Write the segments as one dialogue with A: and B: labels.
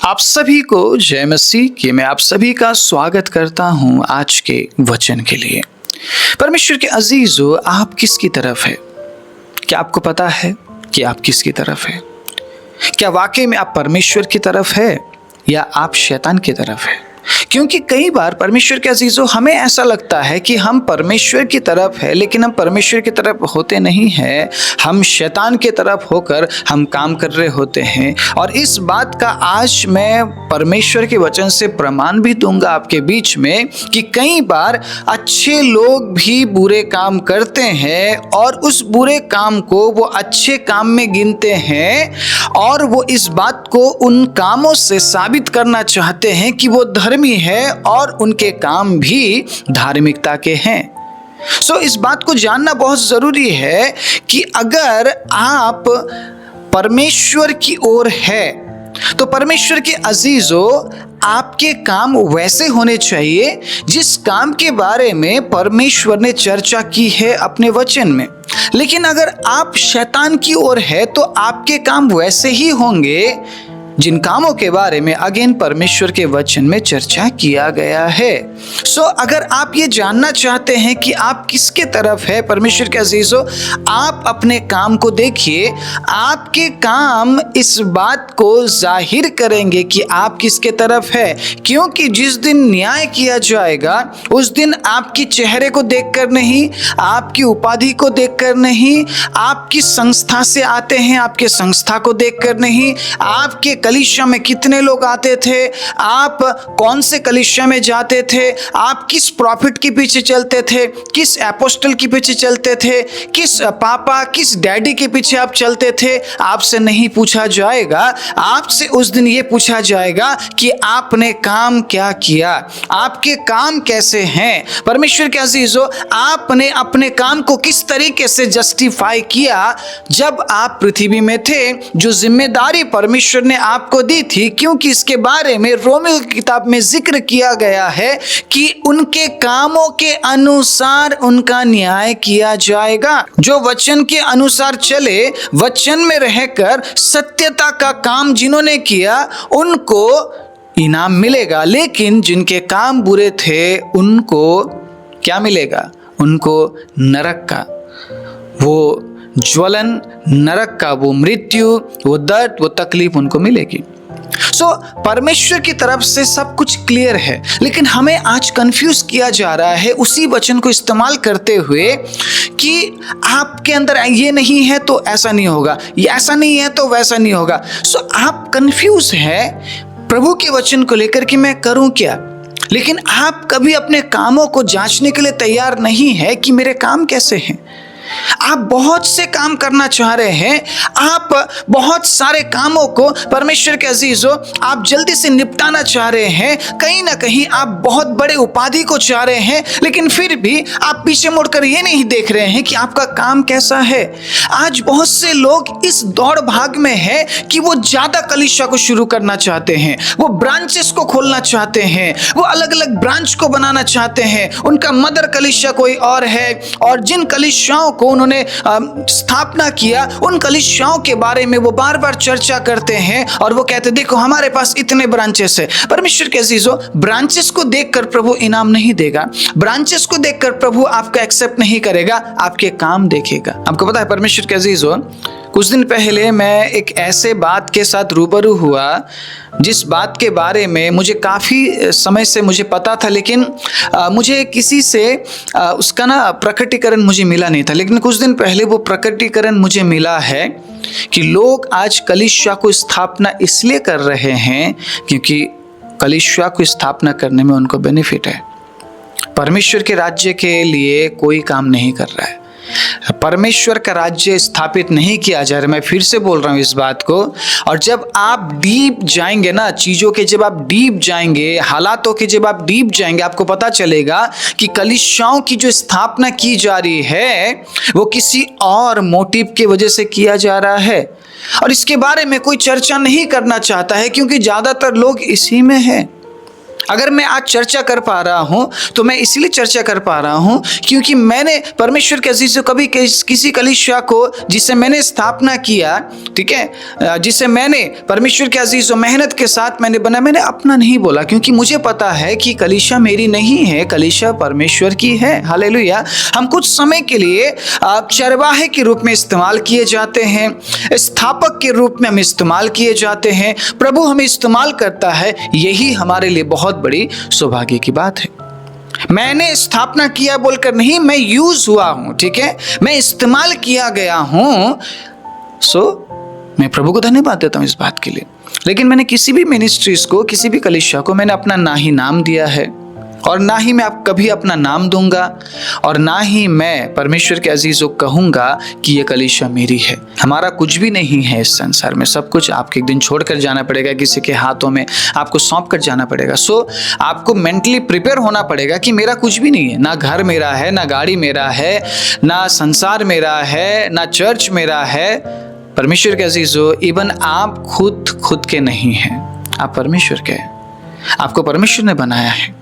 A: आप सभी को जय मसीह कि मैं आप सभी का स्वागत करता हूं आज के वचन के लिए। परमेश्वर के अजीजों, आप किसकी तरफ है? क्या आपको पता है कि आप किसकी तरफ है? क्या वाकई में आप परमेश्वर की तरफ है या आप शैतान की तरफ है? क्योंकि कई बार परमेश्वर के अजीजों, हमें ऐसा लगता है कि हम परमेश्वर की तरफ है, लेकिन हम परमेश्वर की तरफ होते नहीं हैं। हम शैतान की तरफ होकर हम काम कर रहे होते हैं। और इस बात का आज मैं परमेश्वर के वचन से प्रमाण भी दूंगा आपके बीच में कि कई बार अच्छे लोग भी बुरे काम करते हैं और उस बुरे काम को वो अच्छे काम में गिनते हैं और वो इस बात को उन कामों से साबित करना चाहते हैं कि वो धर्मी है और उनके काम भी धार्मिकता के हैं। इस बात को जानना बहुत जरूरी है कि अगर आप परमेश्वर की ओर है तो परमेश्वर के अजीजों, आपके काम वैसे होने चाहिए जिस काम के बारे में परमेश्वर ने चर्चा की है अपने वचन में। लेकिन अगर आप शैतान की ओर है तो आपके काम वैसे ही होंगे जिन कामों के बारे में अगेन परमेश्वर के वचन में चर्चा किया गया है। अगर आप ये जानना चाहते हैं कि आप किसके तरफ है परमेश्वर के अजीजों, आप अपने काम को देखिए। आपके काम इस बात को जाहिर करेंगे कि आप किसके तरफ है, क्योंकि जिस दिन न्याय किया जाएगा उस दिन आपकी चेहरे को देखकर नहीं, आपकी उपाधि को देखकर नहीं, आप किस संस्था से आते हैं आपके संस्था को देखकर नहीं, आपके कलीसिया में कितने लोग आते थे, आप कौन से कलीसिया में जाते थे, आप किस प्रॉफिट के पीछे चलते थे, किस एपोस्टल के पीछे चलते थे, किस पापा किस डैडी के पीछे आप चलते थे, आपसे नहीं पूछा जाएगा। आपसे उस दिन ये पूछा जाएगा कि आपने काम क्या किया, आपके काम कैसे हैं। परमेश्वर के अजीजों, आपने अपने काम को किस तरीके से जस्टिफाई किया जब आप पृथ्वी में थे, जो जिम्मेदारी परमेश्वर ने आपको दी थी, क्योंकि इसके बारे में रोमियो की किताब में जिक्र किया गया है कि उनके कामों के अनुसार उनका न्याय किया जाएगा। जो वचन के अनुसार चले, वचन में रहकर सत्यता का काम जिन्होंने किया उनको इनाम मिलेगा, लेकिन जिनके काम बुरे थे उनको क्या मिलेगा? उनको नरक का वो ज्वलन, नरक का वो मृत्यु, वो दर्द, वो तकलीफ उनको मिलेगी। परमेश्वर की तरफ से सब कुछ क्लियर है, लेकिन हमें आज कंफ्यूज किया जा रहा है उसी वचन को इस्तेमाल करते हुए कि आपके अंदर ये नहीं है तो ऐसा नहीं होगा, ये ऐसा नहीं है तो वैसा नहीं होगा। आप कंफ्यूज है प्रभु के वचन को लेकर कि मैं करूं क्या, लेकिन आप कभी अपने कामों को जांचने के लिए तैयार नहीं है कि मेरे काम कैसे हैं। आप बहुत से काम करना चाह रहे हैं, आप बहुत सारे कामों को परमेश्वर के अजीजों आप जल्दी से निपटाना चाह रहे हैं। कहीं ना कहीं आप बहुत बड़े उपाधि को चाह रहे हैं, लेकिन फिर भी आप पीछे मुड़कर ये नहीं देख रहे हैं कि आपका काम कैसा है। आज बहुत से लोग इस दौड़ भाग में है कि वो ज्यादा कलीसिया को शुरू करना चाहते हैं, वो ब्रांचेस को खोलना चाहते हैं, वो अलग अलग ब्रांच को बनाना चाहते हैं। उनका मदर कलीसिया कोई और है और जिन कलीसियाओं को उन्होंने स्थापना किया उन कलीसियाओं के बारे में वो बार बार चर्चा करते हैं और वो कहते देखो हमारे पास इतने ब्रांचेस है। परमेश्वर के अजीजों, ब्रांचेस को देखकर प्रभु इनाम नहीं देगा, ब्रांचेस को देखकर प्रभु आपका एक्सेप्ट नहीं करेगा, आपके काम देखेगा। आपको पता है परमेश्वर के अजीजों, कुछ दिन पहले मैं एक ऐसे बात के साथ रूबरू हुआ जिस बात के बारे में मुझे काफ़ी समय से मुझे पता था, लेकिन मुझे किसी से उसका प्रकटीकरण मुझे मिला नहीं था। लेकिन कुछ दिन पहले वो प्रकटीकरण मुझे मिला है कि लोग आज कलीसिया को स्थापना इसलिए कर रहे हैं क्योंकि कलीसिया को स्थापना करने में उनको बेनिफिट है। परमेश्वर के राज्य के लिए कोई काम नहीं कर रहा है, परमेश्वर का राज्य स्थापित नहीं किया जा रहा है। मैं फिर से बोल रहा हूँ इस बात को। और जब आप डीप जाएंगे ना चीज़ों के, जब आप डीप जाएंगे हालातों के, जब आप डीप जाएंगे, आपको पता चलेगा कि कलीसियाओं की जो स्थापना की जा रही है वो किसी और मोटिव की वजह से किया जा रहा है और इसके बारे में कोई चर्चा नहीं करना चाहता है, क्योंकि ज़्यादातर लोग इसी में है। अगर मैं आज चर्चा कर पा रहा हूं तो मैं इसलिए चर्चा कर पा रहा हूं क्योंकि मैंने परमेश्वर के अजीजों कभी किसी कलीसिया को जिसे मैंने स्थापना किया, ठीक है, जिसे मैंने परमेश्वर के अजीजों मेहनत के साथ मैंने बनाया, मैंने अपना नहीं बोला, क्योंकि मुझे पता है कि कलीसिया मेरी नहीं है, कलीसिया परमेश्वर की है। हालेलुया। हम कुछ समय के लिए चरवाहे के रूप में इस्तेमाल किए जाते हैं, स्थापक के रूप में हम इस्तेमाल किए जाते हैं, प्रभु हमें इस्तेमाल करता है। यही हमारे लिए बहुत बड़ी सौभाग्य की बात है। मैंने स्थापना किया बोलकर नहीं, मैं यूज हुआ हूं, ठीक है, मैं इस्तेमाल किया गया हूं। मैं प्रभु को धन्यवाद देता हूं इस बात के लिए। लेकिन मैंने किसी भी मिनिस्ट्रीज को, किसी भी कलीसिया को मैंने अपना ना ही नाम दिया है, और ना ही मैं कभी अपना नाम दूंगा, और ना ही मैं परमेश्वर के अजीजों कहूंगा कि ये कलीसिया मेरी है। हमारा कुछ भी नहीं है इस संसार में, सब कुछ आपके एक दिन छोड़कर जाना पड़ेगा, किसी के हाथों में आपको सौंप कर जाना पड़ेगा। आपको मेंटली प्रिपेयर होना पड़ेगा कि मेरा कुछ भी नहीं है, ना घर मेरा है, ना गाड़ी मेरा है, ना संसार मेरा है, ना चर्च मेरा है। परमेश्वर के अजीजों, इवन आप खुद के नहीं हैं, आप परमेश्वर के हैं, आपको परमेश्वर ने बनाया है।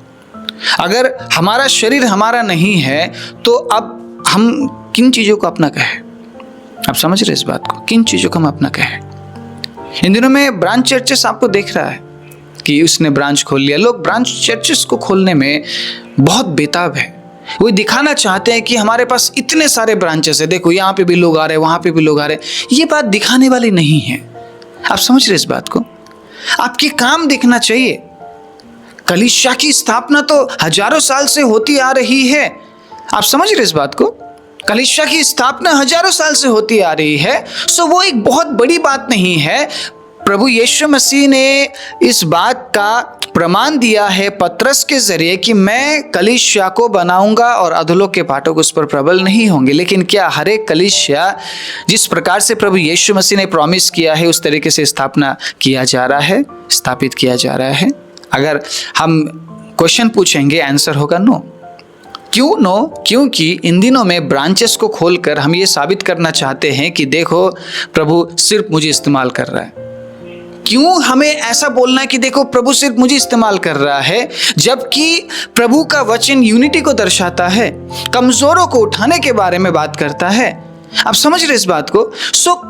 A: अगर हमारा शरीर हमारा नहीं है तो अब हम किन चीज़ों को अपना कहें? आप समझ रहे इस बात को? किन चीज़ों को हम अपना कहें? इन दिनों में ब्रांच चर्चेस आपको देख रहा है कि उसने ब्रांच खोल लिया। लोग ब्रांच चर्चेस को खोलने में बहुत बेताब है। वो दिखाना चाहते हैं कि हमारे पास इतने सारे ब्रांचेस है, देखो यहाँ पे भी लोग आ रहे हैं, वहाँ पे भी लोग आ रहे हैं। ये बात दिखाने वाली नहीं है। आप समझ रहे इस बात को? आपके काम दिखना चाहिए। कलीसिया की स्थापना तो हजारों साल से होती आ रही है। आप समझ रहे इस बात को? कलीसिया की स्थापना हजारों साल से होती आ रही है। वो एक बहुत बड़ी बात नहीं है। प्रभु यीशु मसीह ने इस बात का प्रमाण दिया है पतरस के जरिए कि मैं कलीसिया को बनाऊंगा और अधोलोक के फाटक उस पर प्रबल नहीं होंगे। लेकिन क्या हर एक कलीसिया जिस प्रकार से प्रभु यीशु मसीह ने प्रॉमिस किया है उस तरीके से स्थापना किया जा रहा है, स्थापित किया जा रहा है? अगर हम क्वेश्चन पूछेंगे, आंसर होगा नो। क्यों नो? क्योंकि इन दिनों में ब्रांचेस को खोलकर हम ये साबित करना चाहते हैं कि देखो प्रभु सिर्फ मुझे इस्तेमाल कर रहा है। क्यों हमें ऐसा बोलना है कि देखो प्रभु सिर्फ मुझे इस्तेमाल कर रहा है, जबकि प्रभु का वचन यूनिटी को दर्शाता है, कमजोरों को उठाने के बारे में बात करता है। आप समझ रहे इस बात को?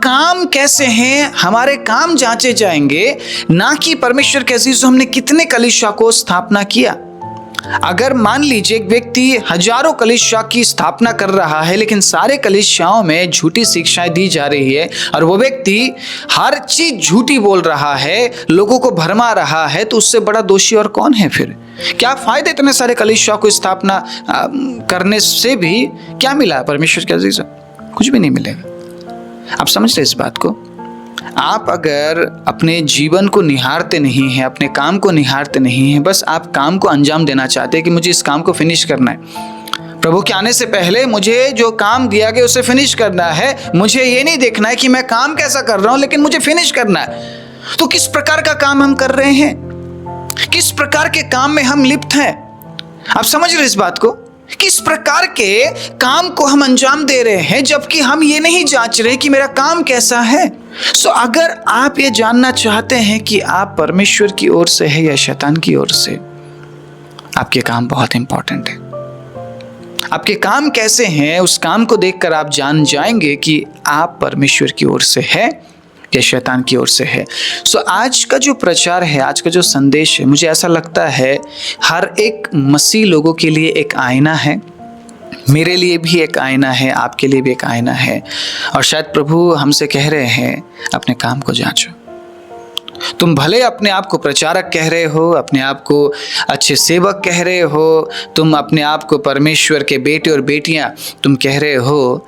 A: काम कैसे हैं? हमारे काम जांचे जाएंगे, ना कि परमेश्वर के अजीजों हमने कितने कलीसिया को स्थापना किया। अगर मान लीजिए एक व्यक्ति हजारों कलीसिया की स्थापना कर रहा है, लेकिन सारे कलीसियाओं में झूठी शिक्षाएं दी जा रही है और वो व्यक्ति हर चीज झूठी बोल रहा है, लोगों को भरमा रहा है, तो उससे बड़ा दोषी और कौन है फिर? क्या फायदे इतने सारे कलीसिया को स्थापना करने से भी? क्या मिला परमेश्वर के अजीजों? कुछ भी नहीं मिलेगा। आप समझ रहे इस बात को? आप अगर अपने जीवन को निहारते नहीं हैं, अपने काम को निहारते नहीं हैं, बस आप काम को अंजाम देना चाहते हैं कि मुझे इस काम को फिनिश करना है, प्रभु के आने से पहले मुझे जो काम दिया गया उसे फिनिश करना है, मुझे ये नहीं देखना है कि मैं काम कैसा कर रहा हूं, लेकिन मुझे फिनिश करना है, तो किस प्रकार का काम हम कर रहे हैं? किस प्रकार के काम में हम लिप्त हैं? आप समझ रहे इस बात को? किस प्रकार के काम को हम अंजाम दे रहे हैं, जबकि हम ये नहीं जांच रहे कि मेरा काम कैसा है। अगर आप ये जानना चाहते हैं कि आप परमेश्वर की ओर से है या शैतान की ओर से, आपके काम बहुत इंपॉर्टेंट है। आपके काम कैसे हैं, उस काम को देखकर आप जान जाएंगे कि आप परमेश्वर की ओर से है या शैतान की ओर से है। आज का जो प्रचार है, आज का जो संदेश है, मुझे ऐसा लगता है हर एक मसीह लोगों के लिए एक आईना है। मेरे लिए भी एक आईना है, आपके लिए भी एक आईना है। और शायद प्रभु हमसे कह रहे हैं अपने काम को जांचो। तुम भले अपने आप को प्रचारक कह रहे हो, अपने आप को अच्छे सेवक कह रहे हो, तुम अपने आप को परमेश्वर के बेटे और बेटियां तुम कह रहे हो,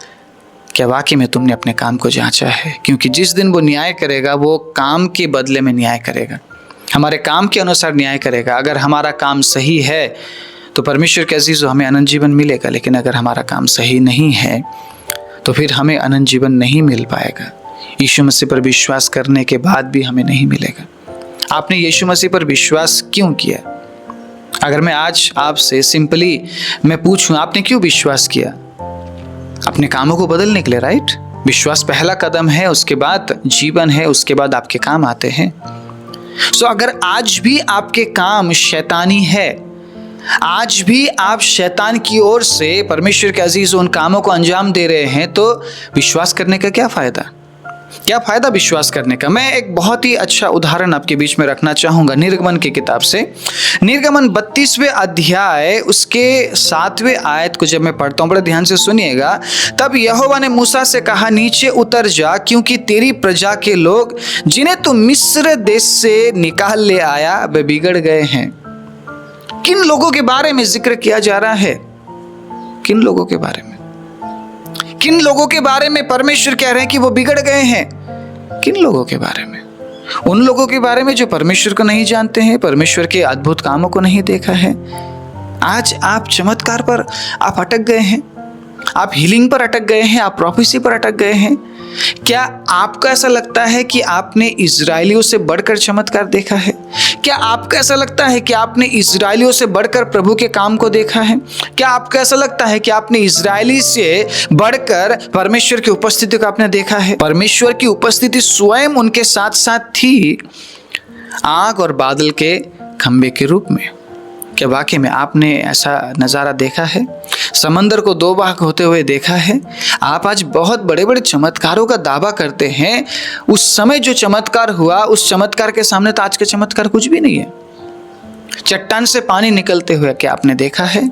A: क्या वाकई में तुमने अपने काम को जांचा है? क्योंकि जिस दिन वो न्याय करेगा, वो काम के बदले में न्याय करेगा, हमारे काम के अनुसार न्याय करेगा। अगर हमारा काम सही है तो परमेश्वर के अजीजों हमें अनंत जीवन मिलेगा, लेकिन अगर हमारा काम सही नहीं है तो फिर हमें अनंत जीवन नहीं मिल पाएगा। यीशु मसीह पर विश्वास करने के बाद भी हमें नहीं मिलेगा। आपने यीशु मसीह पर विश्वास क्यों किया? अगर मैं आज आपसे सिंपली मैं पूछूं, आपने क्यों विश्वास किया? अपने कामों को बदलने के लिए, राइट? विश्वास पहला कदम है, उसके बाद जीवन है, उसके बाद आपके काम आते हैं। सो अगर आज भी आपके काम शैतानी है, आज भी आप शैतान की ओर से परमेश्वर के अजीज उन कामों को अंजाम दे रहे हैं, तो विश्वास करने का क्या फायदा? क्या फायदा विश्वास करने का? मैं एक बहुत ही अच्छा उदाहरण आपके बीच में रखना चाहूंगा निर्गमन की किताब से। निर्गमन 32वें अध्याय उसके 7वें आयत को जब मैं पढ़ता हूं, बड़े ध्यान से सुनिएगा। तब यहोवा ने मूसा से कहा, नीचे उतर जा, क्योंकि तेरी प्रजा के लोग जिन्हें तू मिस्र देश से निकाल ले आया वे बिगड़ गए हैं। किन लोगों के बारे में जिक्र किया जा रहा है? किन लोगों के बारे में? किन लोगों के बारे में परमेश्वर कह रहे हैं कि वो बिगड़ गए हैं? किन लोगों के बारे में? उन लोगों के बारे में जो परमेश्वर को नहीं जानते हैं, परमेश्वर के अद्भुत कामों को नहीं देखा है। आज आप चमत्कार पर आप अटक गए हैं, आप हीलिंग पर अटक गए हैं, आप प्रोफेसी पर अटक गए हैं। क्या आपको ऐसा लगता है कि आपने इजरायलियों से बढ़कर चमत्कार देखा है? क्या आपको ऐसा लगता है कि आपने इजरायलियों से बढ़कर प्रभु के काम को देखा है? क्या आपको ऐसा लगता है कि आपने इजरायली से बढ़कर परमेश्वर की उपस्थिति को आपने देखा है? परमेश्वर की उपस्थिति स्वयं उनके साथ साथ थी, आग और बादल के खंबे के रूप में। क्या वाकई में आपने ऐसा नज़ारा देखा है? समंदर को दो भाग होते हुए देखा है? आप आज बहुत बड़े बड़े चमत्कारों का दावा करते हैं। उस समय जो चमत्कार हुआ, उस चमत्कार के सामने तो आज का चमत्कार कुछ भी नहीं है। चट्टान से पानी निकलते हुए क्या आपने देखा है?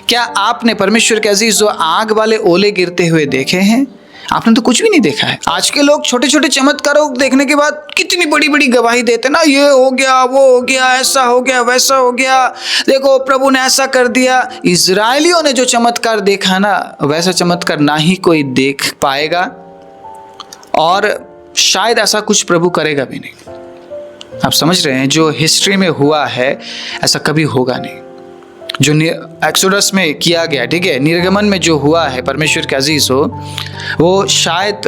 A: क्या आपने परमेश्वर के अजीज जो आग वाले ओले गिरते हुए देखे हैं? आपने तो कुछ भी नहीं देखा है। आज के लोग छोटे छोटे चमत्कारों को देखने के बाद कितनी बड़ी बड़ी गवाही देते ना, ये हो गया, वो हो गया, ऐसा हो गया, वैसा हो गया, देखो प्रभु ने ऐसा कर दिया। इजरायलियों ने जो चमत्कार देखा ना, वैसा चमत्कार ना ही कोई देख पाएगा और शायद ऐसा कुछ प्रभु करेगा भी नहीं। आप समझ रहे हैं, जो हिस्ट्री में हुआ है ऐसा कभी होगा नहीं। जो एक्सोडस में किया गया, ठीक है, निर्गमन में जो हुआ है परमेश्वर के अजीज हो, वो शायद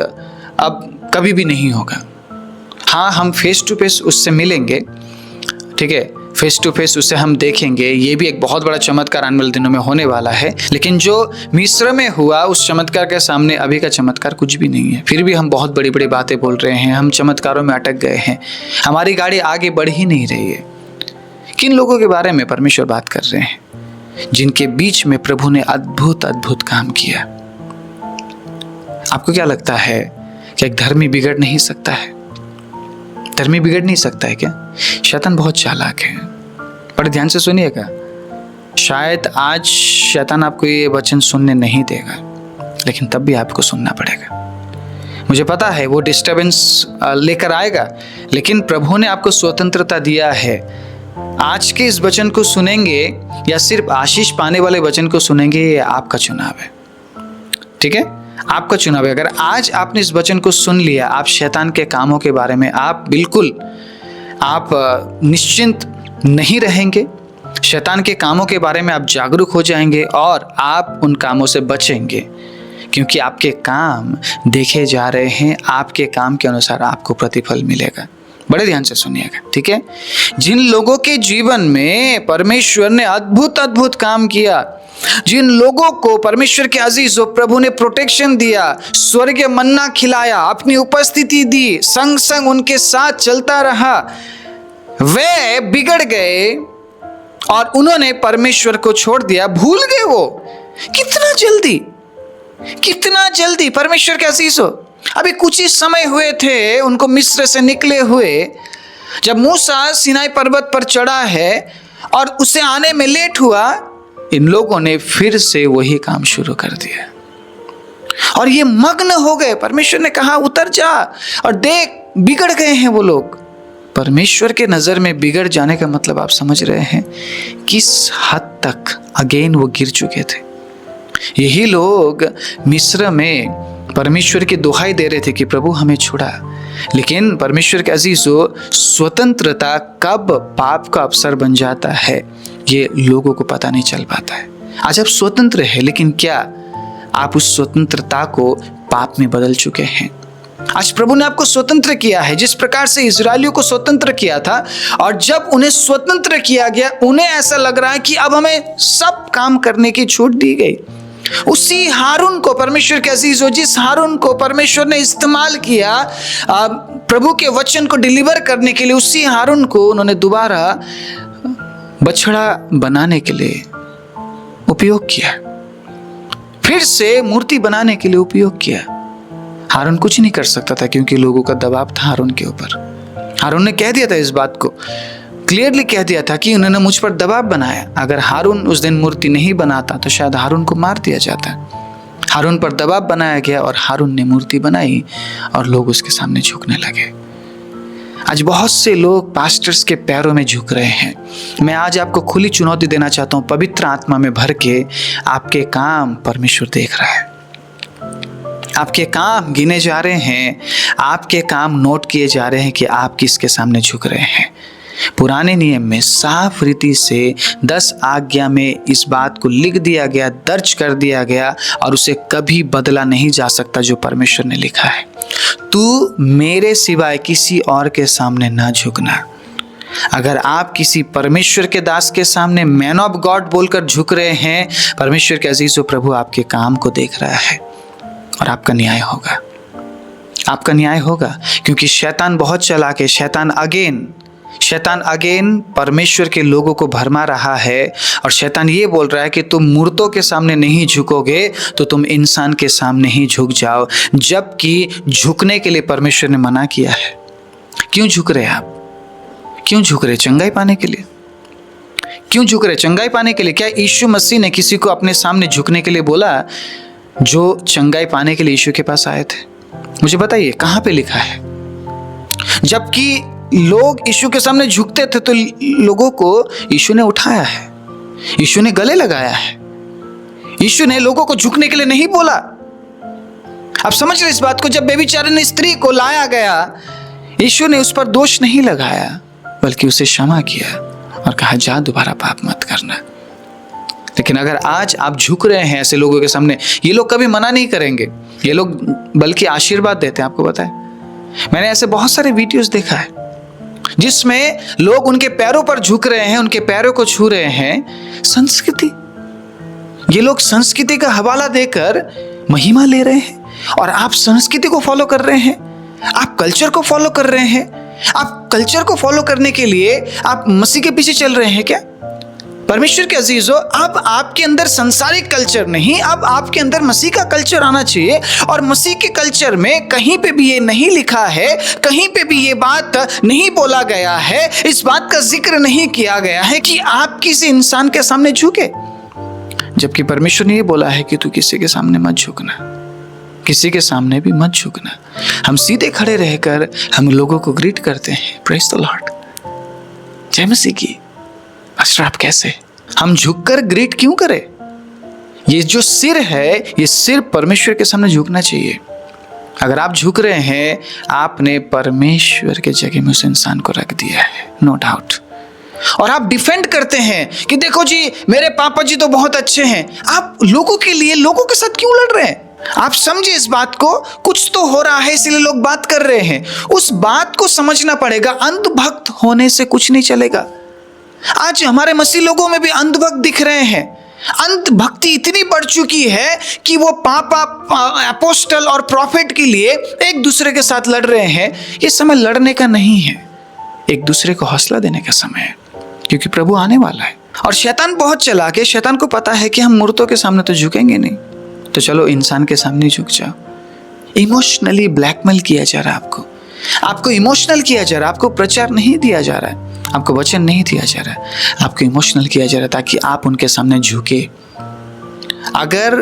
A: अब कभी भी नहीं होगा। हाँ, हम फेस टू फेस उससे मिलेंगे, ठीक है, फेस टू फेस उससे हम देखेंगे। ये भी एक बहुत बड़ा चमत्कार आने वाले दिनों में होने वाला है। लेकिन जो मिस्र में हुआ, उस चमत्कार के सामने अभी का चमत्कार कुछ भी नहीं है। फिर भी हम बहुत बड़ी बड़ी बातें बोल रहे हैं, हम चमत्कारों में अटक गए हैं, हमारी गाड़ी आगे बढ़ ही नहीं रही है। किन लोगों के बारे में परमेश्वर बात कर रहे हैं? जिनके बीच में प्रभु ने अद्भुत अद्भुत काम किया। आपको क्या लगता है कि एक धर्मी बिगड़ नहीं सकता है? धर्मी बिगड़ नहीं सकता है क्या? शैतान बहुत चालाक है। बड़े ध्यान से सुनिएगा। शायद आज शैतान आपको ये वचन सुनने नहीं देगा, लेकिन तब भी आपको सुनना पड़ेगा। मुझे पता है वो डिस्टर्बेंस लेकर आएगा, लेकिन प्रभु ने आपको स्वतंत्रता दिया है। आज के इस वचन को सुनेंगे या सिर्फ आशीष पाने वाले वचन को सुनेंगे, ये आपका चुनाव है, ठीक है, आपका चुनाव है। अगर आज आपने इस वचन को सुन लिया, आप शैतान के कामों के बारे में आप बिल्कुल निश्चिंत नहीं रहेंगे। शैतान के कामों के बारे में आप जागरूक हो जाएंगे और आप उन कामों से बचेंगे, क्योंकि आपके काम देखे जा रहे हैं। आपके काम के अनुसार आपको प्रतिफल मिलेगा। बड़े ध्यान से सुनिएगा, ठीक है। जिन लोगों के जीवन में परमेश्वर ने अद्भुत अद्भुत काम किया, जिन लोगों को परमेश्वर के अजीज प्रभु ने प्रोटेक्शन दिया, स्वर्गीय मन्ना खिलाया, अपनी उपस्थिति दी, संग संग उनके साथ चलता रहा, वे बिगड़ गए और उन्होंने परमेश्वर को छोड़ दिया, भूल गए। वो कितना जल्दी परमेश्वर के अजीज हो। अभी कुछ ही समय हुए थे उनको मिस्र से निकले हुए, जब मूसा सिनाई पर्वत पर चढ़ा है और उसे आने में लेट हुआ, इन लोगों ने फिर से वही काम शुरू कर दिया और ये मग्न हो गए। परमेश्वर ने कहा उतर जा, और देख बिगड़ गए हैं वो लोग। परमेश्वर के नजर में बिगड़ जाने का मतलब आप समझ रहे हैं किस हद तक अगेन वो गिर चुके थे। यही लोग मिस्र में परमेश्वर की दुहाई दे रहे थे कि प्रभु हमें छुड़ा, लेकिन परमेश्वर के अजीजों, स्वतंत्रता कब पाप का अवसर बन जाता है ये लोगों को पता नहीं चल पाता है। आज आप स्वतंत्र है, लेकिन क्या आप उस स्वतंत्रता को पाप में बदल चुके हैं? आज प्रभु ने आपको स्वतंत्र किया है, जिस प्रकार से इजरायलियों को स्वतंत्र किया था, और जब उन्हें स्वतंत्र किया गया, उन्हें ऐसा लग रहा है कि अब हमें सब काम करने की छूट दी गई। उसी हारून को परमेश्वर के अजीज हो, जिस हारून को परमेश्वर ने इस्तेमाल किया प्रभु के वचन को डिलीवर करने के लिए उसी हारून को उन्होंने दोबारा बछड़ा बनाने के लिए उपयोग किया, फिर से मूर्ति बनाने के लिए उपयोग किया। हारून कुछ नहीं कर सकता था क्योंकि लोगों का दबाव था हारून के ऊपर। हारून ने कह दिया था, इस बात को क्लियरली कह दिया था कि उन्होंने मुझ पर दबाव बनाया। अगर हारून उस दिन मूर्ति नहीं बनाता तो शायद हारून को मार दिया जाता। हारून पर दबाव बनाया गया और हारून ने मूर्ति बनाई और लोग उसके सामने झुकने लगे। आज बहुत से लोग पास्टर्स के पैरों में झुक रहे हैं। मैं आज आपको खुली चुनौती देना चाहता हूं, पवित्र आत्मा में भर के आपके काम परमेश्वर देख रहा है। आपके काम गिने जा रहे हैं, आपके काम नोट किए जा रहे हैं कि आप किसके सामने झुक रहे हैं। पुराने नियम में साफ रीति से 10 आज्ञा में इस बात को लिख दिया गया, दर्ज कर दिया गया और उसे कभी बदला नहीं जा सकता जो परमेश्वर ने लिखा है। तू मेरे सिवाय किसी और के सामने ना झुकना। अगर आप किसी परमेश्वर के दास के सामने मैन ऑफ गॉड बोलकर झुक रहे हैं, परमेश्वर के अजीजों, प्रभु आपके काम को देख रहा है और आपका न्याय होगा। आपका न्याय होगा क्योंकि शैतान बहुत चालाक है। शैतान अगेन परमेश्वर के लोगों को भरमा रहा है और शैतान ये बोल रहा है कि तुम मूर्तों के सामने नहीं झुकोगे तो तुम इंसान के सामने ही झुक जाओ, जबकि झुकने के लिए परमेश्वर ने मना किया है। क्यों झुक रहे आप? क्यों झुक रहे? चंगाई पाने के लिए? क्यों झुक रहे? चंगाई पाने के लिए? क्या यीशु मसीह ने किसी को अपने सामने झुकने के लिए बोला जो चंगाई पाने के लिए यीशु के पास आए थे? मुझे बताइए कहां पे लिखा है? जबकि लोग यीशु के सामने झुकते थे तो लोगों को यीशु ने उठाया है, यीशु ने गले लगाया है। यीशु ने लोगों को झुकने के लिए नहीं बोला। आप समझ रहे इस बात को? जब बेबीचारिणी स्त्री को लाया गया, यीशु ने उस पर दोष नहीं लगाया बल्कि उसे क्षमा किया और कहा जा दोबारा पाप मत करना। लेकिन अगर आज आप झुक रहे हैं ऐसे लोगों के सामने, ये लोग कभी मना नहीं करेंगे, ये लोग बल्कि आशीर्वाद देते हैं। आपको पता है, मैंने ऐसे बहुत सारे वीडियोस देखा है जिसमें लोग उनके पैरों पर झुक रहे हैं, उनके पैरों को छू रहे हैं। संस्कृति, ये लोग संस्कृति का हवाला देकर महिमा ले रहे हैं और आप संस्कृति को फॉलो कर रहे हैं, आप कल्चर को फॉलो कर रहे हैं। आप कल्चर को फॉलो करने के लिए आप मसीह के पीछे चल रहे हैं क्या? परमेश्वर के अजीजों, अब आपके अंदर संसारिक कल्चर नहीं, अब आपके अंदर मसीह का कल्चर आना चाहिए। और मसीह के कल्चर में कहीं पे भी ये नहीं लिखा है, कहीं पे भी ये बात नहीं बोला गया है, इस बात का जिक्र नहीं किया गया है कि आप किसी इंसान के सामने झुके, जबकि परमेश्वर ने ये बोला है कि तू किसी के सामने मत झुकना, किसी के सामने भी मत झुकना। हम सीधे खड़े रहकर हम लोगों को ग्रीट करते हैं, प्रेज द लॉर्ड, जय मसीह की। पास्टर आप कैसे? हम झुककर ग्रीट क्यों करें? ये जो सिर है, ये सिर परमेश्वर के सामने झुकना चाहिए। अगर आप झुक रहे हैं, आपने परमेश्वर के जगह में उस इंसान को रख दिया है, नो डाउट। और आप डिफेंड करते हैं कि देखो जी मेरे पापा जी तो बहुत अच्छे हैं। आप लोगों के लिए लोगों के साथ क्यों लड़ रहे हैं? आप समझे इस बात को, कुछ तो हो रहा है इसलिए लोग बात कर रहे हैं। उस बात को समझना पड़ेगा। अंधभक्त होने से कुछ नहीं चलेगा। आज हमारे मसीह लोगों में भी अंधभक्त दिख रहे हैं। अंधभक्ति इतनी बढ़ चुकी है कि वो पापा, अपोस्टल और प्रॉफिट के लिए एक दूसरे के साथ लड़ रहे हैं। ये समय लड़ने का नहीं है, एक दूसरे को हौसला देने का समय है, क्योंकि प्रभु आने वाला है। और शैतान बहुत चालाक है। शैतान को पता है कि हम मूर्तों के सामने तो झुकेंगे नहीं, तो चलो इंसान के सामने झुक जाओ। इमोशनली ब्लैकमेल किया जा रहा है आपको इमोशनल किया जा रहा है, आपको प्रचार नहीं दिया जा रहा है, आपको वचन नहीं दिया जा रहा है, आपको इमोशनल किया जा रहा है ताकि आप उनके सामने झुके। अगर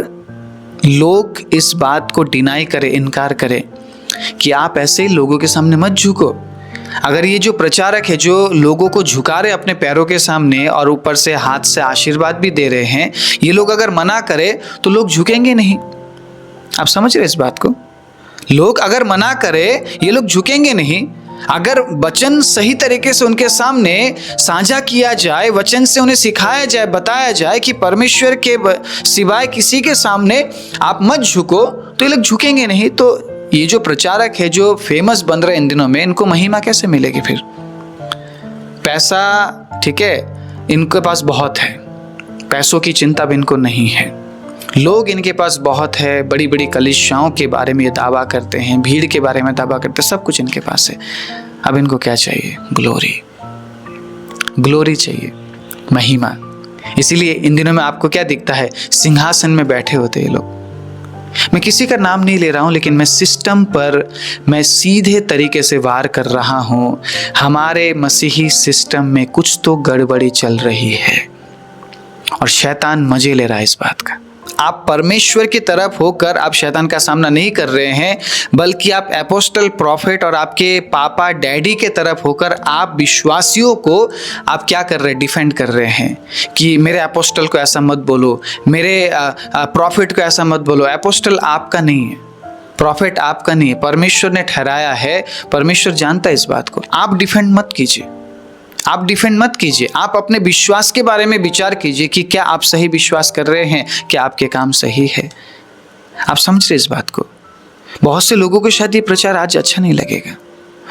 A: लोग इस बात को डिनाई करें, इनकार करें कि आप ऐसे लोगों के सामने मत झुको, अगर ये जो प्रचारक है जो लोगों को झुका रहे अपने पैरों के सामने और ऊपर से हाथ से आशीर्वाद भी दे रहे हैं, ये लोग अगर मना करें तो लोग झुकेंगे नहीं। आप समझ रहे इस बात को? लोग अगर मना करें, ये लोग झुकेंगे नहीं। अगर वचन सही तरीके से उनके सामने साझा किया जाए, वचन से उन्हें सिखाया जाए, बताया जाए कि परमेश्वर के सिवाय किसी के सामने आप मत झुको, तो ये लोग झुकेंगे नहीं। तो ये जो प्रचारक है जो फेमस बन रहे इन दिनों में, इनको महिमा कैसे मिलेगी? फिर पैसा, ठीक है, इनके पास बहुत है, पैसों की चिंता भी इनको नहीं है, लोग इनके पास बहुत है, बड़ी बड़ी कलीसियाओं के बारे में ये दावा करते हैं, भीड़ के बारे में दावा करते हैं, सब कुछ इनके पास है। अब इनको क्या चाहिए? ग्लोरी, ग्लोरी चाहिए, महिमा। इसीलिए इन दिनों में आपको क्या दिखता है? सिंहासन में बैठे होते हैं लोग। मैं किसी का नाम नहीं ले रहा हूं, लेकिन मैं सिस्टम पर मैं सीधे तरीके से वार कर रहा हूं। हमारे मसीही सिस्टम में कुछ तो गड़बड़ी चल रही है और शैतान मजे ले रहा है इस बात का। आप परमेश्वर की तरफ होकर आप शैतान का सामना नहीं कर रहे हैं, बल्कि आप एपोस्टल, प्रॉफिट और आपके पापा डैडी के तरफ होकर आप विश्वासियों को आप क्या कर रहे हैं? डिफेंड कर रहे हैं कि मेरे एपोस्टल को ऐसा मत बोलो, मेरे प्रॉफिट को ऐसा मत बोलो। एपोस्टल आपका नहीं है, प्रॉफिट आपका नहीं है, परमेश्वर ने ठहराया है, परमेश्वर जानता है इस बात को। आप डिफेंड मत कीजिए, आप डिफेंड मत कीजिए। आप अपने विश्वास के बारे में विचार कीजिए कि क्या आप सही विश्वास कर रहे हैं, क्या आपके काम सही है। आप समझ रहे इस बात को? बहुत से लोगों को शायद ये प्रचार आज अच्छा नहीं लगेगा,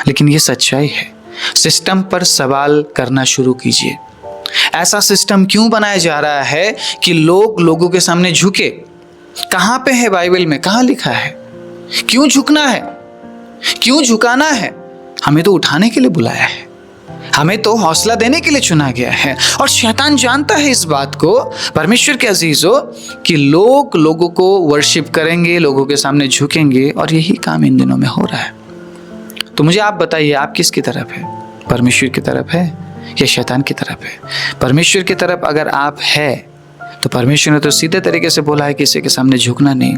A: लेकिन ये सच्चाई है। सिस्टम पर सवाल करना शुरू कीजिए। ऐसा सिस्टम क्यों बनाया जा रहा है कि लोग लोगों के सामने झुके? कहाँ पे है बाइबल में? कहाँ लिखा है? क्यों झुकना है? क्यों झुकाना है? हमें तो उठाने के लिए बुलाया है, हमें तो हौसला देने के लिए चुना गया है। और शैतान जानता है इस बात को, परमेश्वर के अजीजों, कि लोग लोगों को वर्शिप करेंगे, लोगों के सामने झुकेंगे, और यही काम इन दिनों में हो रहा है। तो मुझे आप बताइए, आप किसकी तरफ है? परमेश्वर की तरफ है या शैतान की तरफ है? परमेश्वर की तरफ अगर आप है तो परमेश्वर ने तो सीधे तरीके से बोला है किसी के सामने झुकना नहीं।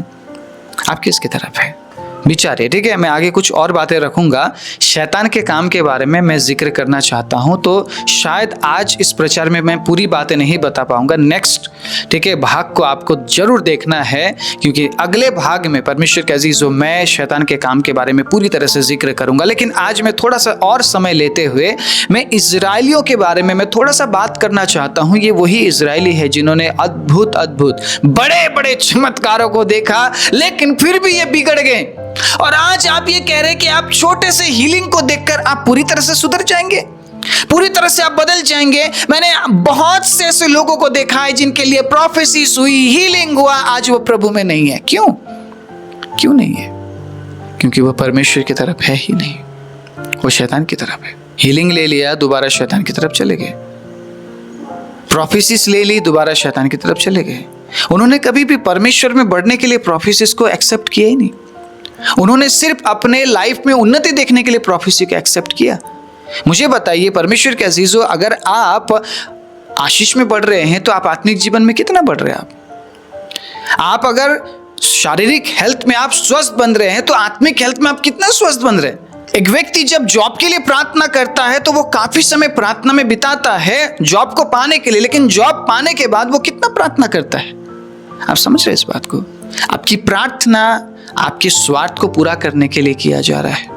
A: आप किसकी तरफ है? विचारिए, ठीक है? मैं आगे कुछ और बातें रखूंगा, शैतान के काम के बारे में मैं जिक्र करना चाहता हूं, तो शायद आज इस प्रचार में मैं पूरी बातें नहीं बता पाऊंगा। नेक्स्ट, ठीक है, भाग को आपको जरूर देखना है, क्योंकि अगले भाग में परमेश्वर के अजीजों मैं शैतान के काम के बारे में पूरी तरह से जिक्र करूंगा। लेकिन आज मैं थोड़ा सा और समय लेते हुए मैं इजराइलियों के बारे में मैं थोड़ा सा बात करना चाहता हूं। ये वही इजराइली है जिन्होंने अद्भुत अद्भुत बड़े बड़े चमत्कारों को देखा, लेकिन फिर भी ये बिगड़ गए। और आज आप ये कह रहे हैं कि आप छोटे से हीलिंग को देखकर आप पूरी तरह से सुधर जाएंगे, पूरी तरह से आप बदल जाएंगे। मैंने बहुत से ऐसे लोगों को देखा है जिनके लिए प्रोफेसीज हुई, हीलिंग हुआ, आज वो प्रभु में नहीं है। क्यों? क्यों नहीं है? क्योंकि वो परमेश्वर की तरफ है ही नहीं, वो शैतान की तरफ है। हीलिंग ले लिया, दोबारा शैतान की तरफ चले गए। प्रोफेसीज ले ली, दोबारा शैतान की तरफ चले गए। उन्होंने कभी भी परमेश्वर में बढ़ने के लिए प्रोफेसीज को एक्सेप्ट किया ही नहीं। उन्होंने सिर्फ अपने लाइफ में उन्नति देखने के लिए प्रोफेसी को एक्सेप्ट किया। मुझे बताइए परमेश्वर के अजीजों, अगर आप आशीष में बढ़ रहे हैं तो आप आत्मिक जीवन में कितना बढ़ रहे हैं? आप अगर शारीरिक हेल्थ में आप स्वस्थ बन रहे हैं तो आत्मिक हेल्थ में आप कितना स्वस्थ बन रहे हैं? एक व्यक्ति जब जॉब के लिए प्रार्थना करता है तो वो काफी समय प्रार्थना में बिताता है जॉब को पाने के लिए, लेकिन जॉब पाने के बाद वो कितना प्रार्थना करता है? आप समझ रहे हैं इस बात को? आपकी प्रार्थना आपके स्वार्थ को पूरा करने के लिए किया जा रहा है।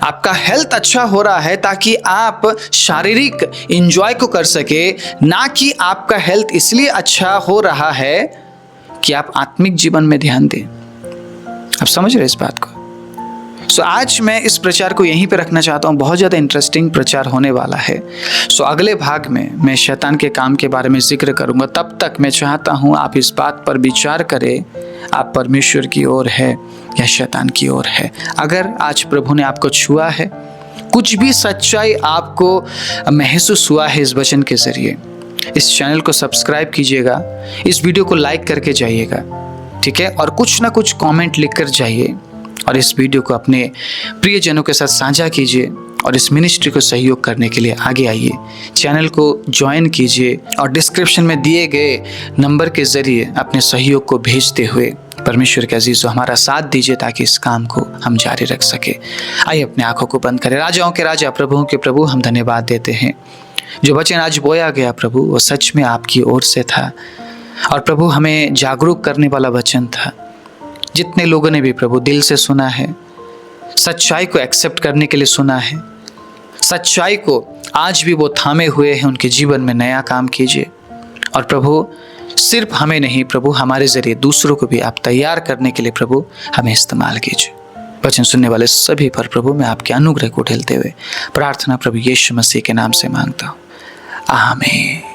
A: आपका हेल्थ अच्छा हो रहा है ताकि आप शारीरिक एंजॉय को कर सके, ना कि आपका हेल्थ इसलिए अच्छा हो रहा है कि आप आत्मिक जीवन में ध्यान दें। आप समझ रहे इस बात को? सो आज मैं इस प्रचार को यहीं पे रखना चाहता हूँ। बहुत ज़्यादा इंटरेस्टिंग प्रचार होने वाला है। सो अगले भाग में मैं शैतान के काम के बारे में जिक्र करूँगा। तब तक मैं चाहता हूँ आप इस बात पर विचार करें, आप परमेश्वर की ओर है या शैतान की ओर है। अगर आज प्रभु ने आपको छुआ है, कुछ भी सच्चाई आपको महसूस हुआ है इस वचन के जरिए, इस चैनल को सब्सक्राइब कीजिएगा, इस वीडियो को लाइक करके जाइएगा, ठीक है? और कुछ ना कुछ कमेंट लिखकर जाइए और इस वीडियो को अपने प्रियजनों के साथ साझा कीजिए और इस मिनिस्ट्री को सहयोग करने के लिए आगे आइए। चैनल को ज्वाइन कीजिए और डिस्क्रिप्शन में दिए गए नंबर के ज़रिए अपने सहयोग को भेजते हुए परमेश्वर के अजीज़ों हमारा साथ दीजिए ताकि इस काम को हम जारी रख सके। आइए अपने आंखों को बंद करें। राजाओं के राजा, प्रभुओं के प्रभु, हम धन्यवाद देते हैं। जो वचन आज बोया गया प्रभु, वो सच में आपकी ओर से था और प्रभु हमें जागरूक करने वाला वचन था। जितने लोगों ने भी प्रभु दिल से सुना है, सच्चाई को एक्सेप्ट करने के लिए सुना है, सच्चाई को आज भी वो थामे हुए हैं, उनके जीवन में नया काम कीजिए। और प्रभु सिर्फ हमें नहीं प्रभु, हमारे जरिए दूसरों को भी आप तैयार करने के लिए प्रभु हमें इस्तेमाल कीजिए। वचन सुनने वाले सभी पर प्रभु मैं आपके अनुग्रह को ढेलते हुए प्रार्थना प्रभु यीशु मसीह के नाम से मांगता हूँ, आमीन।